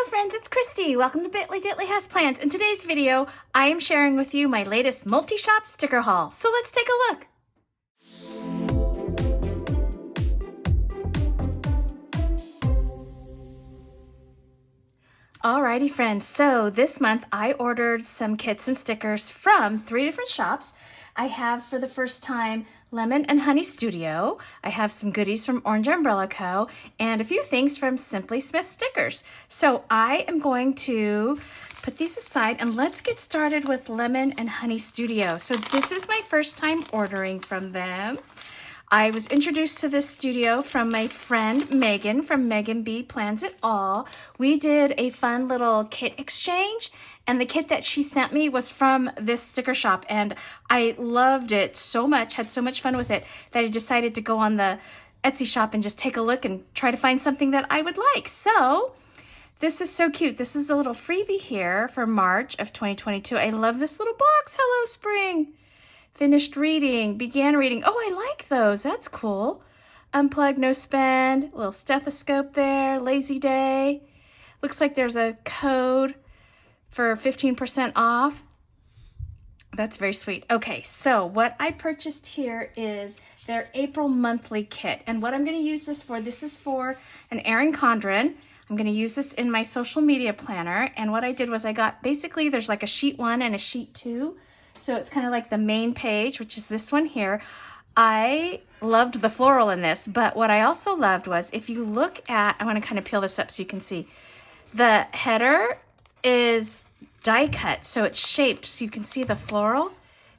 Hello friends, it's Christy. Welcome to Bitly Ditley Has Plans. In today's video, I am sharing with you my latest multi-shop sticker haul. So let's take a look. Alrighty friends, so this month I ordered some kits and stickers from 3 different shops. I have for the first time Lemon and Honey Studio. I have some goodies from Orange Umbrella Co. and a few things from Simply Smith Stickers. So I am going to put these aside and let's get started with Lemon and Honey Studio. So this is my first time ordering from them. I was introduced to this studio from my friend Megan from Megan B Plans It All. We did a fun little kit exchange, and the kit that she sent me was from this sticker shop, and I loved it so much, had so much fun with it, that I decided to go on the Etsy shop and just take a look and try to find something that I would like. So this is so cute. This is the little freebie here for March of 2022. I love this little box. Hello, spring. Finished reading, began reading. Oh, I like those. That's cool. Unplug, no spend. A little stethoscope there. Lazy day. Looks like there's a code for 15% off. That's very sweet. Okay, so what I purchased here is their April monthly kit. And what I'm going to use this is for an Erin Condren. I'm going to use this in my social media planner. And what I did was I got, basically there's like a sheet 1 and a sheet 2. So it's kind of like the main page, which is this one here. I loved the floral in this, but what I also loved was, if you look at, I want to kind of peel this up so you can see, the header is die cut, so it's shaped so you can see the floral.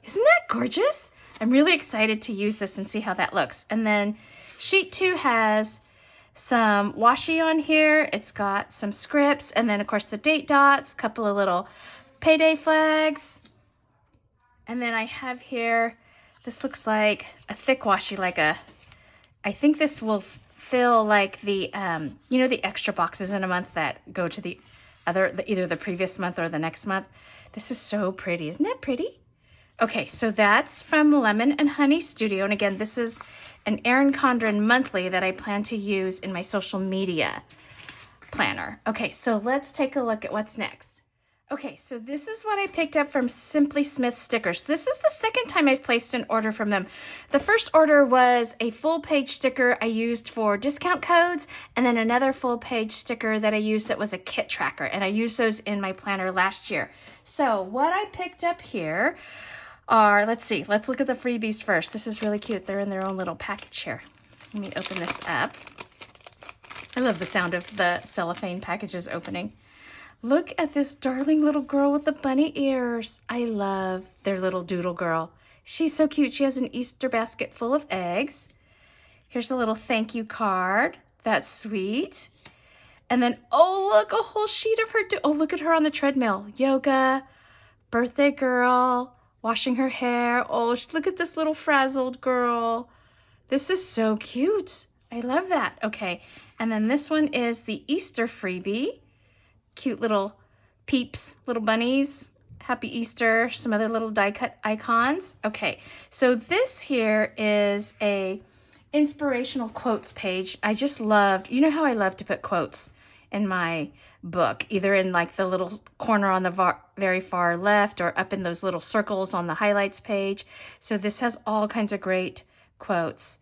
Isn't that gorgeous? I'm really excited to use this and see how that looks. And then sheet 2 has some washi on here. It's got some scripts, and then of course the date dots, a couple of little payday flags. And then I have here, this looks like a thick washi, I think this will fill like the, you know, the extra boxes in a month that go to the either the previous month or the next month. This is so pretty. Isn't that pretty? Okay, so that's from Lemon and Honey Studio. And again, this is an Erin Condren monthly that I plan to use in my social media planner. Okay, so let's take a look at what's next. Okay, so this is what I picked up from Simply Smith Stickers. This is the second time I've placed an order from them. The first order was a full page sticker I used for discount codes, and then another full page sticker that I used that was a kit tracker, and I used those in my planner last year. So what I picked up here are, let's look at the freebies first. This is really cute. They're in their own little package here. Let me open this up. I love the sound of the cellophane packages opening. Look at this darling little girl with the bunny ears. I love their little doodle girl. She's so cute. She has an Easter basket full of eggs. Here's a little thank you card. That's sweet. And then, oh, look, a whole sheet of her. Oh, look at her on the treadmill. Yoga, birthday girl, washing her hair. Oh, look at this little frazzled girl. This is so cute. I love that. Okay, and then this one is the Easter freebie. Cute little peeps, little bunnies, happy Easter, some other little die cut icons. Okay, so this here is a inspirational quotes page. I just loved, you know how I love to put quotes in my book, either in like the little corner on the very far left or up in those little circles on the highlights page. So this has all kinds of great quotes.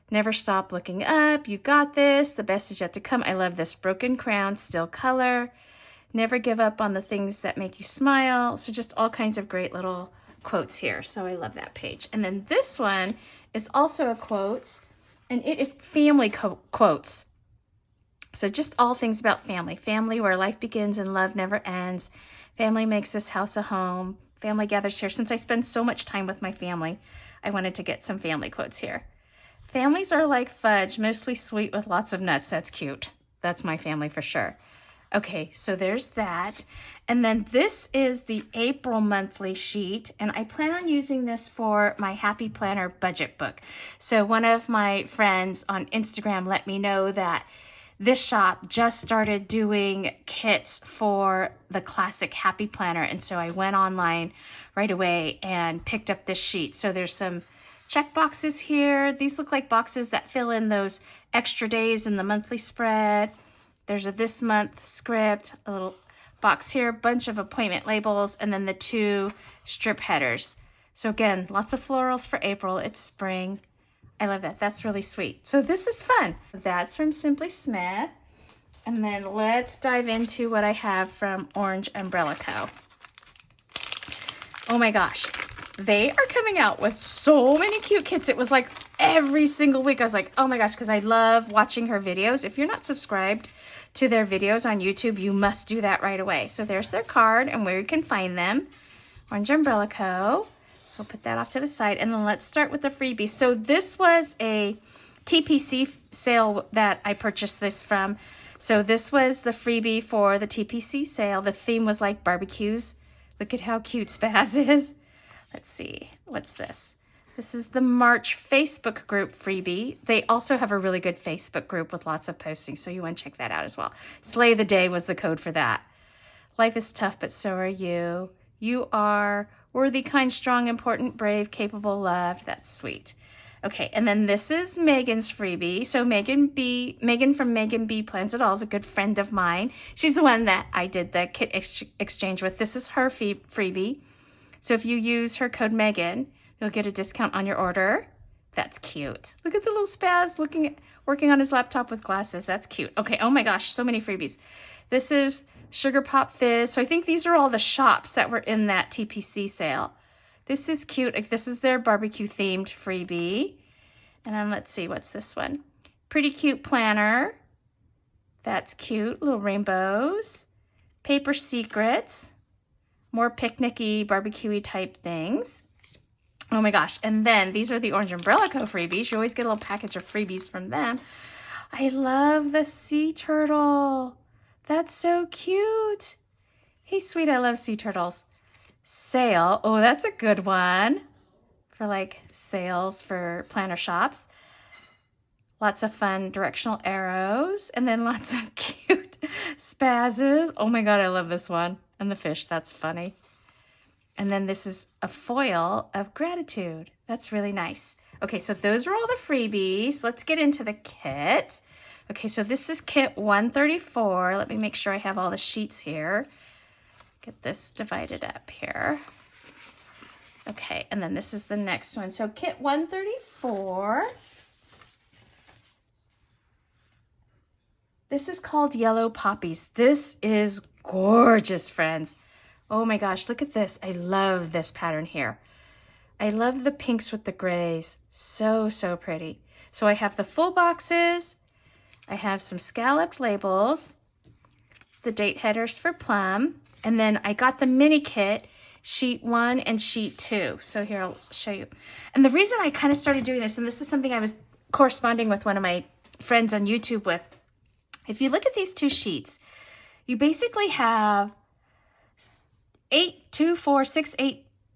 Never stop looking up, you got this, the best is yet to come. I love this. Broken crown, still color. Never give up on the things that make you smile. So just all kinds of great little quotes here. So I love that page. And then this one is also a quotes, and it is family quotes. So just all things about family. Family where life begins and love never ends. Family makes this house a home. Family gathers here. Since I spend so much time with my family, I wanted to get some family quotes here. Families are like fudge, mostly sweet with lots of nuts. That's cute. That's my family for sure. Okay, so there's that. And then this is the April monthly sheet, and I plan on using this for my Happy Planner budget book. So one of my friends on Instagram let me know that this shop just started doing kits for the classic Happy Planner, and so I went online right away and picked up this sheet. So there's some check boxes here. These look like boxes that fill in those extra days in the monthly spread. There's a this month script, a little box here, bunch of appointment labels, and then the 2 strip headers. So again, lots of florals for April. It's spring. I love that. That's really sweet. So this is fun. That's from Simply Smith. And then let's dive into what I have from Orange Umbrella Co. Oh my gosh. They are coming out with so many cute kits. It was like every single week. I was like, oh my gosh, because I love watching her videos. If you're not subscribed to their videos on YouTube, you must do that right away. So there's their card and where you can find them. Orange Umbrella Co. So we'll put that off to the side. And then let's start with the freebie. So this was a TPC sale that I purchased this from. So this was the freebie for the TPC sale. The theme was like barbecues. Look at how cute Spaz is. Let's see, what's this? This is the March Facebook group freebie. They also have a really good Facebook group with lots of postings, so you want to check that out as well. Slay the Day was the code for that. Life is tough, but so are you. You are worthy, kind, strong, important, brave, capable, loved. That's sweet. Okay, and then this is Megan's freebie. So Megan from Megan B Plans It All is a good friend of mine. She's the one that I did the kit exchange with. This is her freebie. So if you use her code Megan, you'll get a discount on your order. That's cute. Look at the little Spaz working on his laptop with glasses. That's cute. Okay, oh my gosh, so many freebies. This is Sugar Pop Fizz. So I think these are all the shops that were in that TPC sale. This is cute. Like, this is their barbecue themed freebie. And then let's see, what's this one? Pretty cute planner. That's cute. Little rainbows. Paper Secrets. More picnicky, barbecue-y type things. Oh my gosh. And then these are the Orange Umbrella Co. freebies. You always get a little package of freebies from them. I love the sea turtle. That's so cute. Hey, sweet, I love sea turtles. Sale. Oh, that's a good one for like sales for planner shops. Lots of fun directional arrows. And then lots of cute Spazzes. Oh my God, I love this one. And the fish, that's funny. And then this is a foil of gratitude. That's really nice. Okay, so those are all the freebies. Let's get into the kit. Okay, so this is kit 134. Let me make sure I have all the sheets here. Get this divided up here. Okay, and then this is the next one. So kit 134. This is called Yellow Poppies. This is gorgeous, friends. Oh my gosh, look at this. I love this pattern here. I love the pinks with the grays. So, so pretty. So I have the full boxes. I have some scalloped labels, the date headers for plum, and then I got the mini kit, sheet 1 and sheet 2. So here, I'll show you. And the reason I kind of started doing this, and this is something I was corresponding with one of my friends on YouTube with, if you look at these 2 sheets, you basically have 8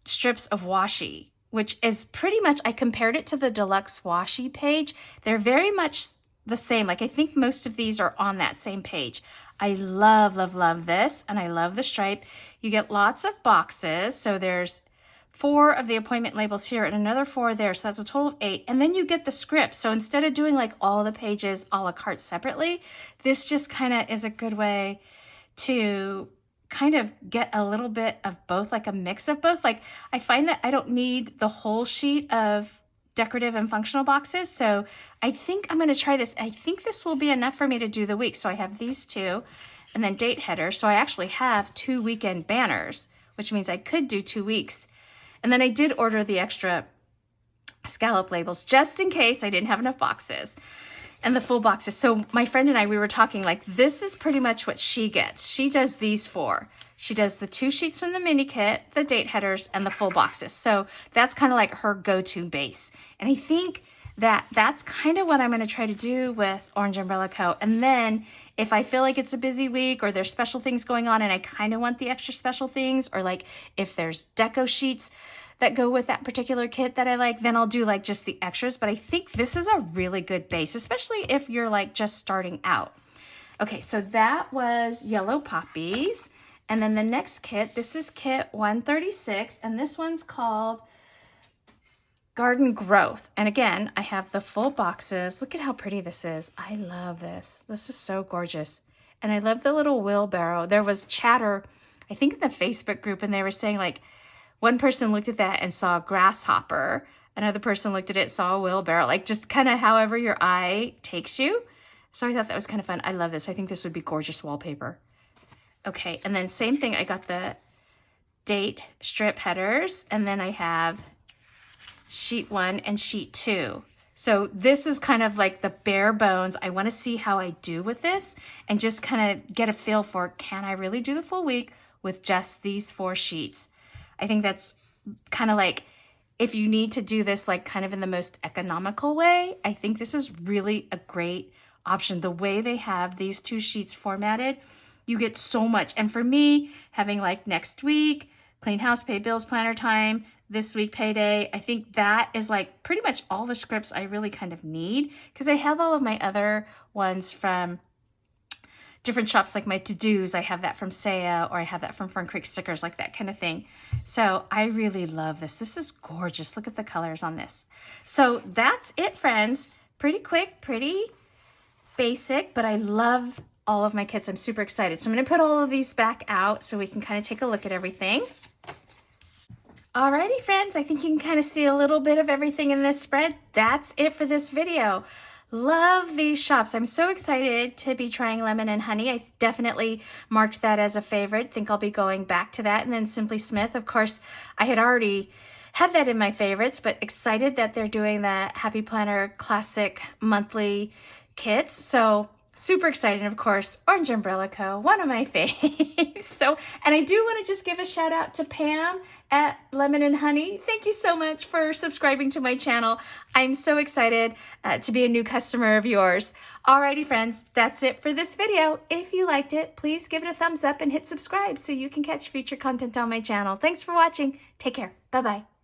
strips of washi, which is pretty much, I compared it to the deluxe washi page. They're very much the same. Like, I think most of these are on that same page. I love, love, love this, and I love the stripe. You get lots of boxes. So there's 4 of the appointment labels here and another 4 there. So that's a total of 8. And then you get the script. So instead of doing like all the pages a la carte separately, this just kind of is a good way to kind of get a little bit of both, like a mix of both. Like, I find that I don't need the whole sheet of decorative and functional boxes. So I think I'm going to try this. I think this will be enough for me to do the week. So I have these 2 and then date headers. So I actually have 2 weekend banners, which means I could do 2 weeks. And then I did order the extra scallop labels just in case I didn't have enough boxes and the full boxes. So my friend and I, we were talking like, this is pretty much what she gets. She does these 4. She does the 2 sheets from the mini kit, the date headers, and the full boxes. So that's kind of like her go-to base. And I think that that's kind of what I'm going to try to do with Orange Umbrella Co. And then if I feel like it's a busy week or there's special things going on and I kind of want the extra special things, or like if there's deco sheets that go with that particular kit that I like, then I'll do like just the extras. But I think this is a really good base, especially if you're like just starting out. Okay, so that was Yellow Poppies. And then the next kit, this is kit 136, and this one's called Garden Growth. And again, I have the full boxes. Look at how pretty this is. I love this. This is so gorgeous. And I love the little wheelbarrow. There was chatter, I think in the Facebook group, and they were saying like, one person looked at that and saw a grasshopper. Another person looked at it, saw a wheelbarrow, like just kind of however your eye takes you. So I thought that was kind of fun. I love this. I think this would be gorgeous wallpaper. Okay, and then same thing. I got the date strip headers, and then I have sheet 1 and sheet 2. So this is kind of like the bare bones. I want to see how I do with this and just kind of get a feel for, can I really do the full week with just these 4 sheets? I think that's kind of like, if you need to do this like kind of in the most economical way, I think this is really a great option. The way they have these 2 sheets formatted, you get so much. And for me, having like next week, clean house, pay bills, planner time, this week payday, I think that is like pretty much all the scripts I really kind of need, because I have all of my other ones from different shops, like my to-dos. I have that from Saya, or I have that from Fern Creek Stickers, like that kind of thing. So I really love this. This is gorgeous. Look at the colors on this. So that's it, friends. Pretty quick, pretty basic, but I love all of my kits. I'm super excited. So I'm going to put all of these back out so we can kind of take a look at everything. Alrighty, friends, I think you can kind of see a little bit of everything in this spread. That's it for this video. Love these shops. I'm so excited to be trying Lemon and Honey. I definitely marked that as a favorite. Think I'll be going back to that. And then Simply Smith, of course, I had already had that in my favorites, but excited that they're doing the Happy Planner Classic monthly kits. So super excited. And of course, Orange Umbrella Co., one of my faves. So, and I do want to just give a shout out to Pam at Lemon and Honey. Thank you so much for subscribing to my channel. I'm so excited to be a new customer of yours. Alrighty, friends, that's it for this video. If you liked it, please give it a thumbs up and hit subscribe so you can catch future content on my channel. Thanks for watching. Take care. Bye-bye.